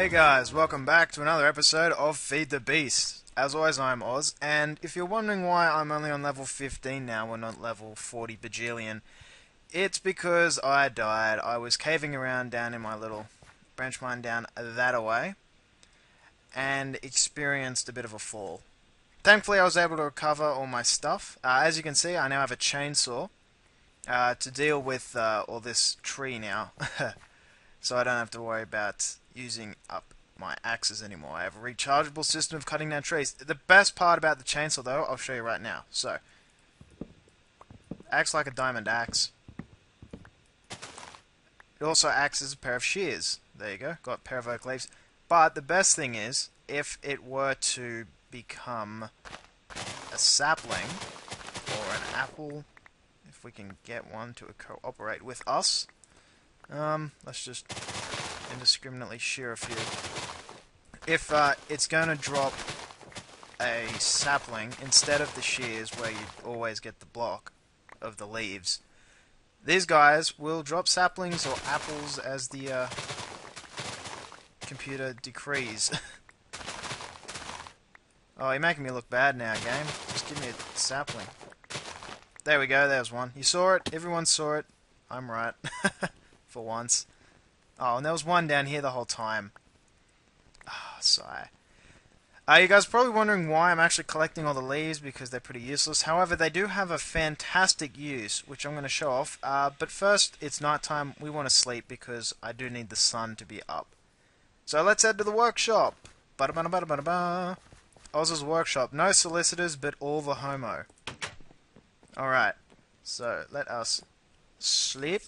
Hey guys, welcome back to another episode of Feed the Beast. As always, I'm Oz, and if you're wondering why I'm only on level 15 now and not level 40 bajillion, it's because I died. I was caving around down in my little branch mine down that away, and experienced a bit of a fall. Thankfully, I was able to recover all my stuff. As you can see, I now have a chainsaw to deal with all this tree now. So I don't have to worry about using up my axes anymore. I have a rechargeable system of cutting down trees. The best part about the chainsaw, though, I'll show you right now. So, acts like a diamond axe. It also acts as a pair of shears. There you go, got a pair of oak leaves. But the best thing is, if it were to become a sapling or an apple, if we can get one to cooperate with us, let's just indiscriminately shear a few. If it's going to drop a sapling instead of the shears where you always get the block of the leaves, these guys will drop saplings or apples as the computer decrees. Oh, you're making me look bad now, game. Just give me a sapling. There we go, there's one. You saw it, everyone saw it. I'm right. For once. Oh, and there was one down here the whole time. Ah, oh, sigh. You guys are probably wondering why I'm actually collecting all the leaves, because they're pretty useless. However, they do have a fantastic use, which I'm going to show off. But first, it's nighttime. We want to sleep because I do need the sun to be up. So let's head to the workshop. Ba-da-ba-da-ba-da-ba-da. Oz's workshop. No solicitors, but all the homo. Alright. So, let us sleep.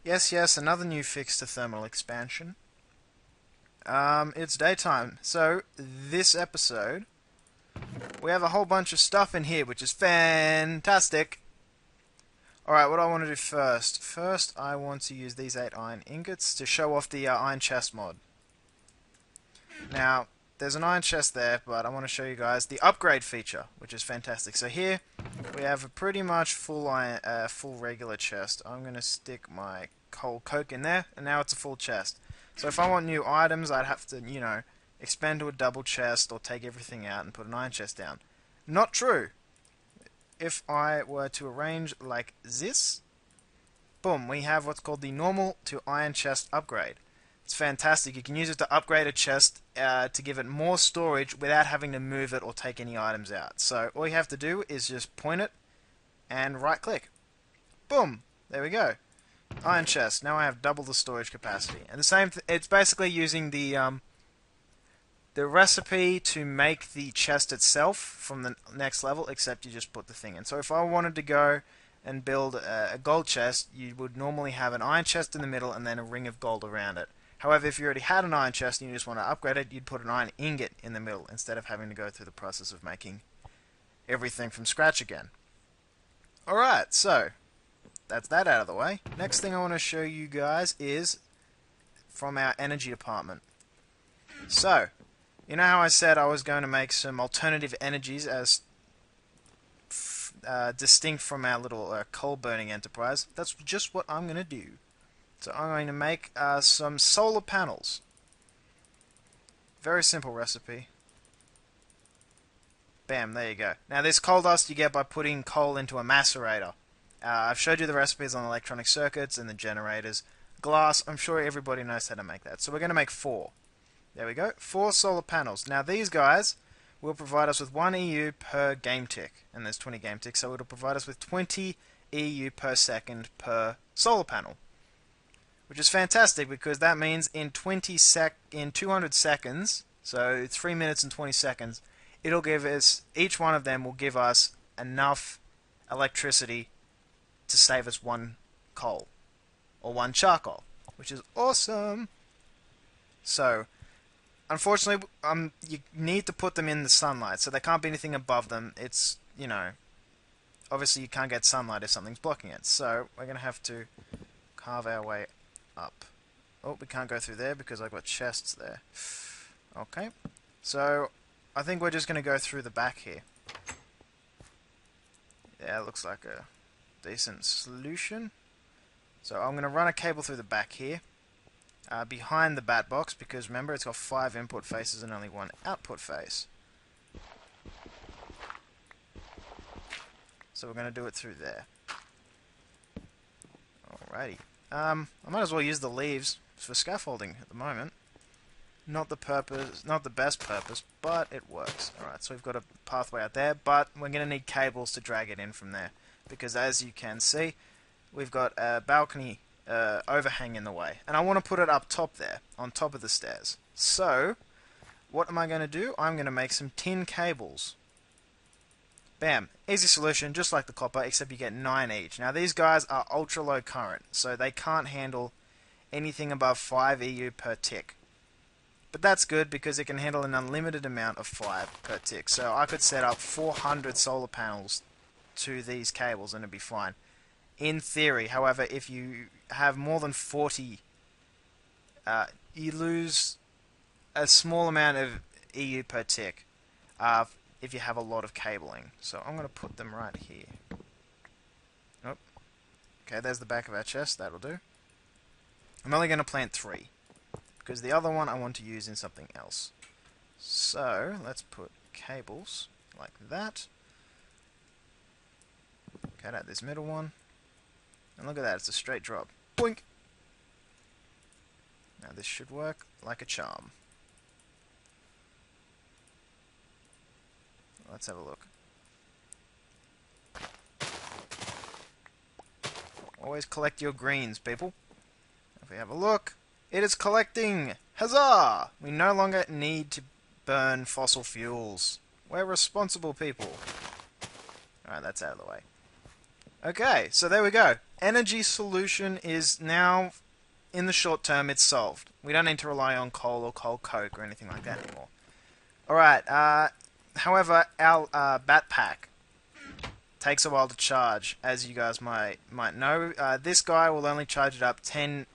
Yes, yes, another new fix to thermal expansion. It's daytime. So, this episode, we have a whole bunch of stuff in here, which is fantastic. Alright, what do I want to do first? First, I want to use these 8 iron ingots to show off the iron chest mod. Now, there's an iron chest there, but I want to show you guys the upgrade feature, which is fantastic. So here, we have a pretty much full regular chest. I'm going to stick my coal coke in there, and now it's a full chest. So if I want new items, I'd have to, you know, expand to a double chest or take everything out and put an iron chest down. Not true. If I were to arrange like this, boom, we have what's called the normal to iron chest upgrade. It's fantastic. You can use it to upgrade a chest to give it more storage without having to move it or take any items out. So all you have to do is just point it and right click. Boom! There we go. Iron chest. Now I have double the storage capacity. And the same it's basically using the recipe to make the chest itself from the next level, except you just put the thing in. So if I wanted to go and build a gold chest, you would normally have an iron chest in the middle and then a ring of gold around it. However, if you already had an iron chest and you just want to upgrade it, you'd put an iron ingot in the middle instead of having to go through the process of making everything from scratch again. Alright, so that's that out of the way. Next thing I want to show you guys is from our energy department. So, you know how I said I was going to make some alternative energies as distinct from our little coal burning enterprise? That's just what I'm going to do. So I'm going to make some solar panels. Very simple recipe. Bam, there you go. Now this coal dust you get by putting coal into a macerator. I've showed you the recipes on electronic circuits and the generators. Glass, I'm sure everybody knows how to make that. So we're going to make 4. There we go. 4 solar panels. Now these guys will provide us with 1 EU per game tick. And there's 20 game ticks, so it'll provide us with 20 EU per second per solar panel. Which is fantastic because that means in 200 seconds, so 3 minutes and 20 seconds, it'll give us, each one of them will give us enough electricity to save us 1 coal or 1 charcoal, which is awesome. So, unfortunately, you need to put them in the sunlight, so there can't be anything above them. It's, you know, obviously you can't get sunlight if something's blocking it, so we're going to have to carve our way up. Oh, we can't go through there because I've got chests there. Okay, so I think we're just going to go through the back here. Yeah, it looks like a decent solution. So I'm going to run a cable through the back here. behind the bat box, because remember it's got 5 input faces and only 1 output face. So we're going to do it through there. Alrighty. I might as well use the leaves for scaffolding at the moment. Not the best purpose, but it works. Alright, so we've got a pathway out there, but we're going to need cables to drag it in from there. Because as you can see, we've got a balcony overhang in the way. And I want to put it up top there, on top of the stairs. So, what am I going to do? I'm going to make some tin cables. Bam. Easy solution, just like the copper, except you get 9 each. Now these guys are ultra low current, so they can't handle anything above 5 EU per tick. But that's good because it can handle an unlimited amount of 5 per tick. So I could set up 400 solar panels to these cables and it'd be fine. In theory, however, if you have more than 40, you lose a small amount of EU per tick if you have a lot of cabling. So I'm going to put them right here. Oh. Okay, there's the back of our chest. That'll do. I'm only going to plant 3. Because the other one I want to use in something else. So, let's put cables like that. Cut out this middle one. And look at that, it's a straight drop. Boink! Now this should work like a charm. Let's have a look. Always collect your greens, people. If we have a look, it is collecting! Huzzah! We no longer need to burn fossil fuels. We're responsible people. Alright, that's out of the way. Okay, so there we go. Energy solution is now, in the short term, it's solved. We don't need to rely on coal or coal coke or anything like that anymore. Alright, however, our bat pack takes a while to charge, as you guys might know. This guy will only charge it up 200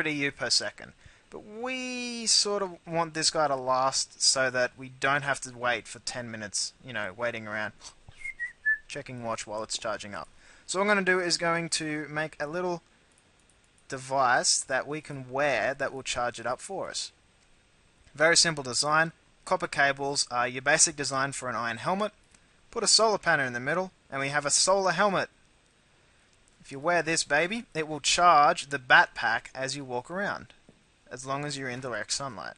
EU per second. But we sort of want this guy to last so that we don't have to wait for 10 minutes, you know, waiting around, checking watch while it's charging up. So what I'm going to do is going to make a little device that we can wear that will charge it up for us. Very simple design. Copper cables are your basic design for an iron helmet. Put a solar panel in the middle and we have a solar helmet. If you wear this baby, it will charge the bat pack as you walk around, as long as you're in direct sunlight.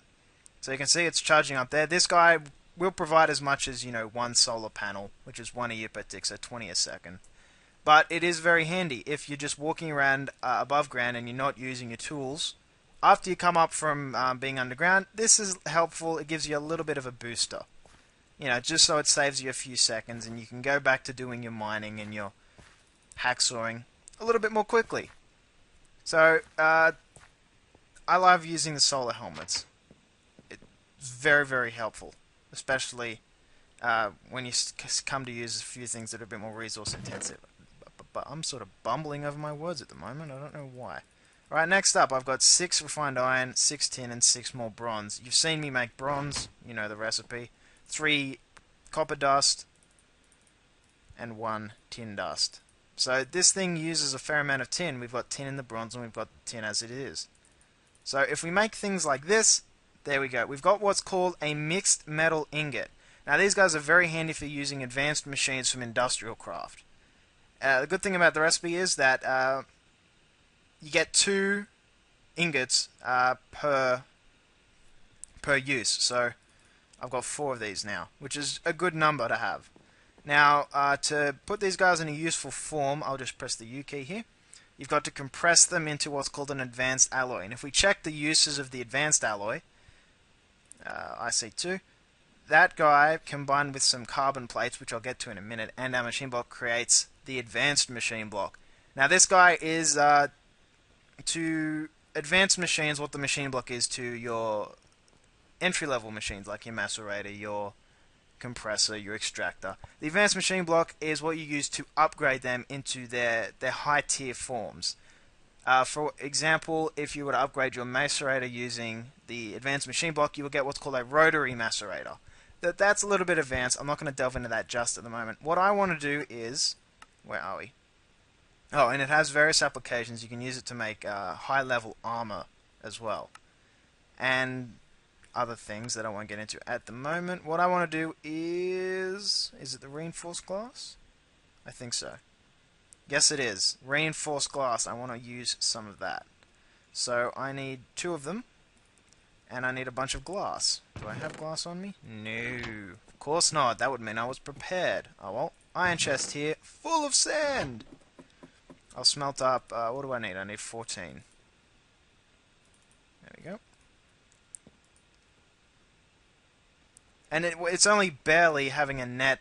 So you can see it's charging up there. This guy will provide as much as, 1 solar panel, which is 1 EU per tick, so 20 a second. But it is very handy if you're just walking around above ground and you're not using your tools. After you come up from being underground, this is helpful. It gives you a little bit of a booster. Just so it saves you a few seconds and you can go back to doing your mining and your hacksawing a little bit more quickly. So, I love using the solar helmets. It's very, very helpful. Especially when you come to use a few things that are a bit more resource intensive. But I'm sort of bumbling over my words at the moment. I don't know why. Alright, next up, I've got 6 refined iron, 6 tin, and 6 more bronze. You've seen me make bronze. You know the recipe. 3 copper dust, and 1 tin dust. So this thing uses a fair amount of tin. We've got tin in the bronze, and we've got tin as it is. So if we make things like this, there we go. We've got what's called a mixed metal ingot. Now these guys are very handy for using advanced machines from industrial craft. The good thing about the recipe is that you get 2 ingots per use. So I've got 4 of these now, which is a good number to have. Now, to put these guys in a useful form, I'll just press the U key here. You've got to compress them into what's called an advanced alloy. And if we check the uses of the advanced alloy, IC2, that guy combined with some carbon plates, which I'll get to in a minute, and our machine block creates the advanced machine block. Now this guy is to advanced machines what the machine block is to your entry-level machines, like your macerator, your compressor, your extractor. The advanced machine block is what you use to upgrade them into their high-tier forms. For example, if you were to upgrade your macerator using the advanced machine block, you will get what's called a rotary macerator. That's a little bit advanced. I'm not going to delve into that just at the moment. What I want to do is... Where are we? Oh, and it has various applications. You can use it to make high-level armor as well. And other things that I won't get into at the moment. What I want to do is... Is it the reinforced glass? I think so. Yes, it is. Reinforced glass. I want to use some of that. So I need 2 of them. And I need a bunch of glass. Do I have glass on me? No. Of course not. That would mean I was prepared. Oh well. Iron chest here. Full of sand! I'll smelt up... what do I need? I need 14. There we go. And it's only barely having a net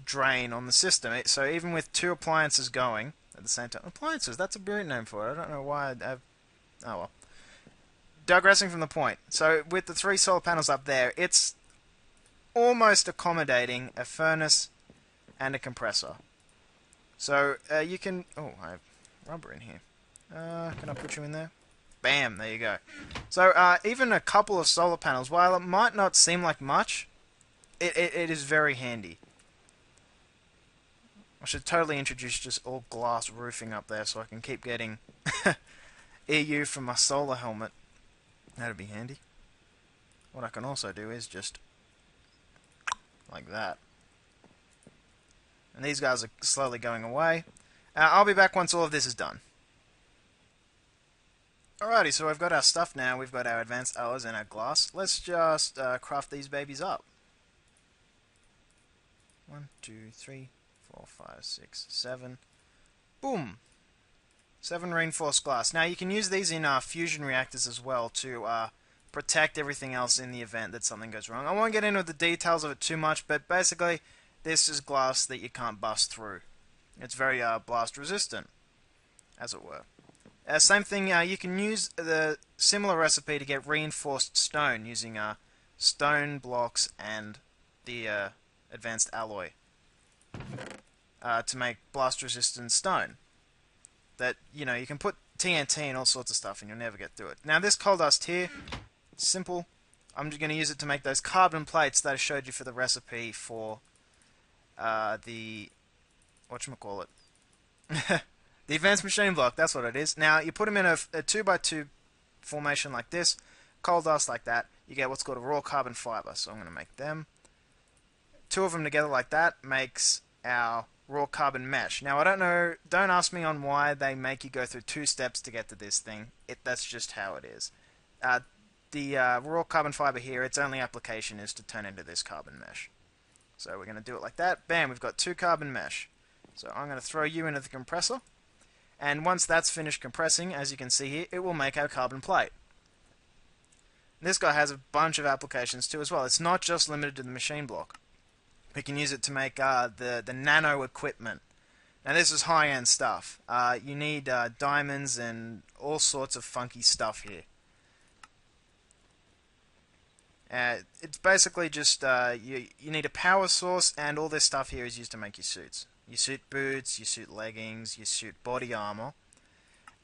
drain on the system. So even with 2 appliances going at the same time... Appliances, that's a brilliant name for it. I don't know why I've... Oh well. Digressing from the point. So with the 3 solar panels up there, it's almost accommodating a furnace and a compressor. So you can... Oh, I have rubber in here. Can I put you in there? Bam, there you go. So even a couple of solar panels, while it might not seem like much, it is very handy. I should totally introduce just all glass roofing up there so I can keep getting EU from my solar helmet. That'd be handy. What I can also do is just like that. And these guys are slowly going away. I'll be back once all of this is done. Alrighty, so we've got our stuff now. We've got our advanced alloys and our glass. Let's just craft these babies up. 1, 2, 3, 4, 5, 6, 7. Boom! 7 reinforced glass. Now you can use these in fusion reactors as well to protect everything else in the event that something goes wrong. I won't get into the details of it too much, but basically this is glass that you can't bust through. It's very blast resistant, as it were. Same thing, you can use the similar recipe to get reinforced stone using stone blocks and the advanced alloy to make blast resistant stone. That, you know, you can put TNT and all sorts of stuff and you'll never get through it. Now this coal dust here, simple. I'm just going to use it to make those carbon plates that I showed you for the recipe for the... whatchamacallit? The advanced machine block, that's what it is. Now, you put them in a 2x2 formation like this, coal dust like that, you get what's called a raw carbon fiber. So I'm going to make them. 2 of them together like that makes our raw carbon mesh. Now, I don't know, don't ask me on why they make you go through 2 steps to get to this thing. That's just how it is. The raw carbon fiber here, its only application is to turn into this carbon mesh. So we're going to do it like that. Bam, we've got 2 carbon mesh. So I'm going to throw you into the compressor. And once that's finished compressing, as you can see here, it will make our carbon plate. This guy has a bunch of applications too as well. It's not just limited to the machine block. We can use it to make the nano equipment. Now this is high-end stuff. You need diamonds and all sorts of funky stuff here. It's basically just you need a power source, and all this stuff here is used to make your suits. Your suit boots, your suit leggings, your suit body armor,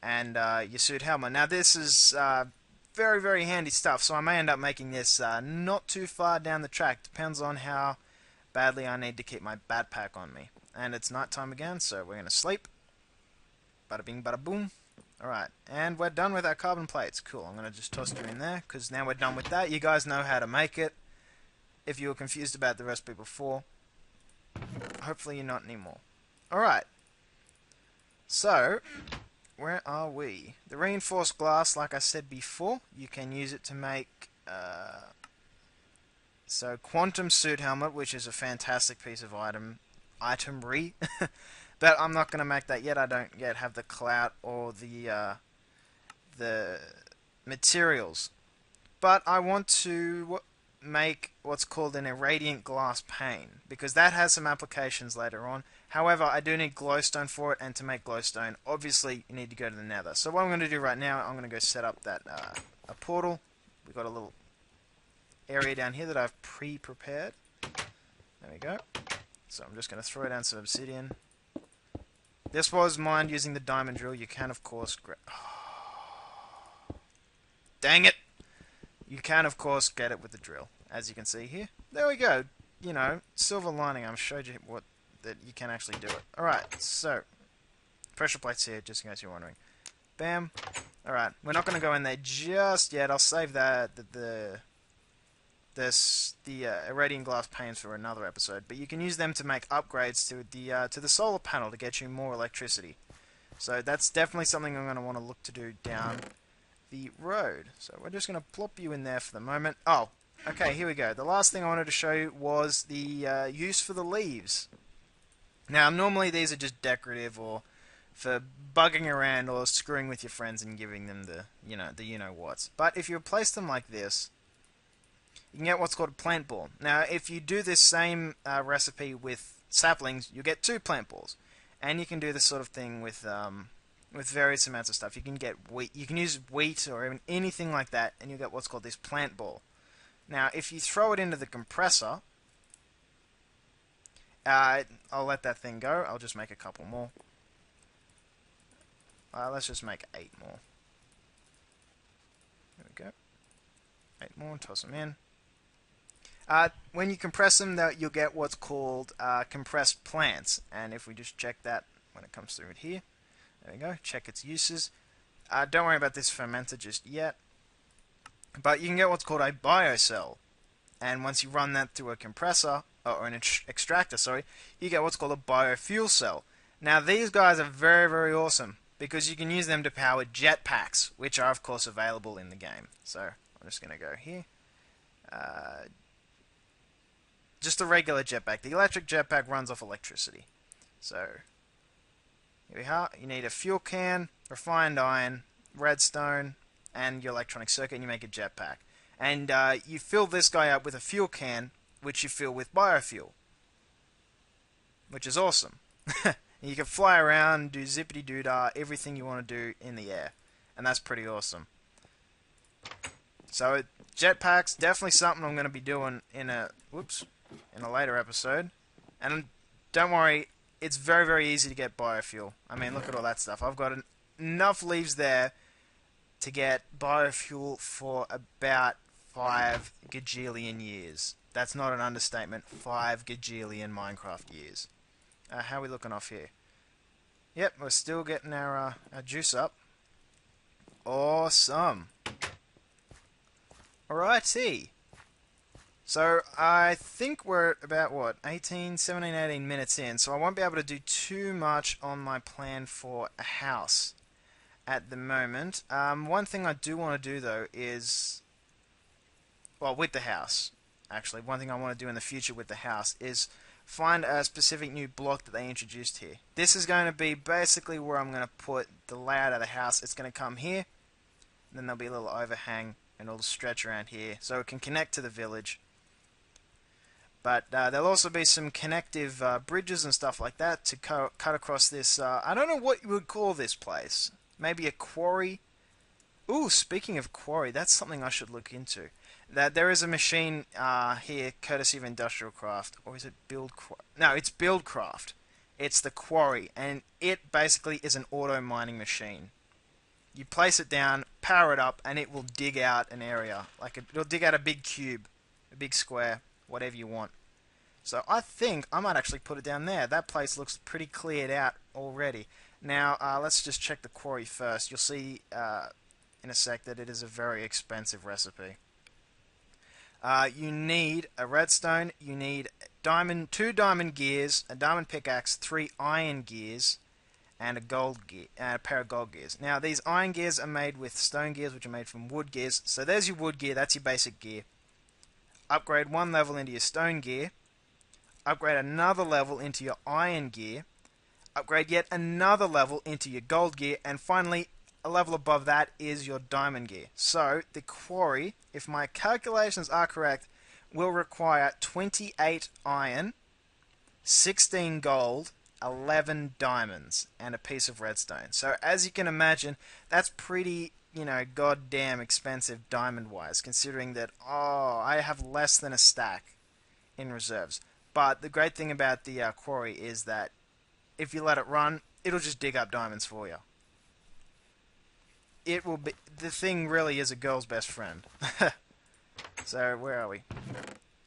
and your suit helmet. Now this is very, very handy stuff, so I may end up making this not too far down the track. Depends on how badly I need to keep my backpack on me. And it's nighttime again, so we're going to sleep. Bada bing, bada boom. Alright, and we're done with our carbon plates. Cool, I'm going to just toss you in there, because now we're done with that. You guys know how to make it. If you were confused about the recipe before, hopefully you're not anymore. Alright, so, where are we? The reinforced glass, like I said before, you can use it to make, so quantum suit helmet, which is a fantastic piece of itemry. But I'm not going to make that yet. I don't yet have the clout or the materials. But I want to make what's called an irradiant glass pane, because that has some applications later on. However, I do need glowstone for it, and to make glowstone, obviously, you need to go to the nether. So what I'm going to do right now, I'm going to go set up that a portal. We've got a little area down here that I've pre-prepared. There we go. So I'm just going to throw down some obsidian. This was mined using the diamond drill. You can, of course... Dang it! You can, of course, get it with the drill, as you can see here. There we go. You know, silver lining. I've showed you that you can actually do it. Alright, so... pressure plates here, just in case you're wondering. Bam. Alright, we're not going to go in there just yet. I'll save the irradiant glass panes for another episode. But you can use them to make upgrades to the solar panel to get you more electricity. So that's definitely something I'm going to want to look to do down the road. So we're just going to plop you in there for the moment. Oh, okay, here we go. The last thing I wanted to show you was the use for the leaves. Now, normally these are just decorative or for bugging around or screwing with your friends and giving them the you-know-whats. But if you replace them like this, you can get what's called a plant ball. Now, if you do this same recipe with saplings, you get 2 plant balls. And you can do this sort of thing with various amounts of stuff. You can get wheat. You can use wheat or even anything like that, and you get what's called this plant ball. Now, if you throw it into the compressor, I'll let that thing go. I'll just make a couple more. Let's just make 8 more. There we go. 8 more, toss them in. When you compress them, you'll get what's called compressed plants. And if we just check that when it comes through here, there we go, check its uses. Don't worry about this fermenter just yet. But you can get what's called a biocell. And once you run that through a compressor, or an extractor, sorry, you get what's called a biofuel cell. Now these guys are very, very awesome, because you can use them to power jetpacks, which are of course available in the game. So I'm just going to go here. Just a regular jetpack. The electric jetpack runs off electricity. So here we are. You need a fuel can, refined iron, redstone, and your electronic circuit, and you make a jetpack. And you fill this guy up with a fuel can, which you fill with biofuel, which is awesome. You can fly around, do zippity-doo-dah, everything you want to do in the air, and that's pretty awesome. So jetpacks, definitely something I'm going to be doing in a later episode. And don't worry, it's very, very easy to get biofuel. I mean, look at all that stuff. I've got enough leaves there to get biofuel for about 5 gajillion years. That's not an understatement. 5 gajillion Minecraft years. How are we looking off here? Yep, we're still getting our juice up. Awesome. Alrighty. So, I think we're about, 17, 18 minutes in, so I won't be able to do too much on my plan for a house at the moment. One thing I do want to do, though, is, with the house, actually, one thing I want to do in the future with the house is find a specific new block that they introduced here. This is going to be basically where I'm going to put the layout of the house. It's going to come here, and then there'll be a little overhang, and it'll stretch around here, so it can connect to the village. But there'll also be some connective bridges and stuff like that to cut across this. I don't know what you would call this place. Maybe a quarry. Ooh, speaking of quarry, that's something I should look into. That there is a machine here, courtesy of Industrial Craft, or is it Buildcraft? No, it's Buildcraft. It's the quarry, and it basically is an auto mining machine. You place it down, power it up, and it will dig out an area. It'll dig out a big cube, a big square, whatever you want. So I think I might actually put it down there. That place looks pretty cleared out already. Now, let's just check the quarry first. You'll see in a sec that it is a very expensive recipe. You need a redstone, you need 2 diamond gears, a diamond pickaxe, 3 iron gears, and a pair of gold gears. Now, these iron gears are made with stone gears, which are made from wood gears. So there's your wood gear, that's your basic gear. Upgrade 1 level into your stone gear. Upgrade another level into your iron gear. Upgrade yet another level into your gold gear. And finally, a level above that is your diamond gear. So, the quarry, if my calculations are correct, will require 28 iron, 16 gold, 11 diamonds, and a piece of redstone. So, as you can imagine, that's pretty, goddamn expensive diamond-wise, considering that, I have less than a stack in reserves. But the great thing about the quarry is that if you let it run, it'll just dig up diamonds for you. It will be, the thing really is a girl's best friend. So, where are we?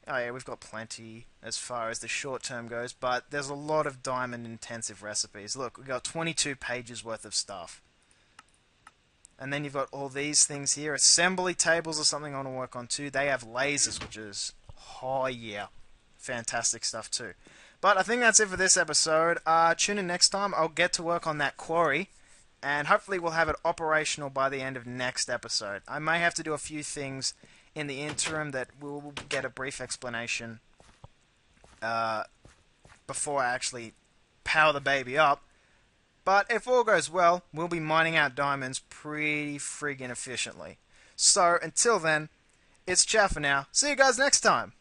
Oh yeah, we've got plenty as far as the short term goes, but there's a lot of diamond intensive recipes. Look, we've got 22 pages worth of stuff. And then you've got all these things here. Assembly tables are something I want to work on too. They have lasers, which is, oh yeah, fantastic stuff too. But I think that's it for this episode. Tune in next time. I'll get to work on that quarry, and hopefully we'll have it operational by the end of next episode. I may have to do a few things in the interim that we'll get a brief explanation before I actually power the baby up. But if all goes well, we'll be mining out diamonds pretty friggin' efficiently. So until then, it's ciao for now. See you guys next time.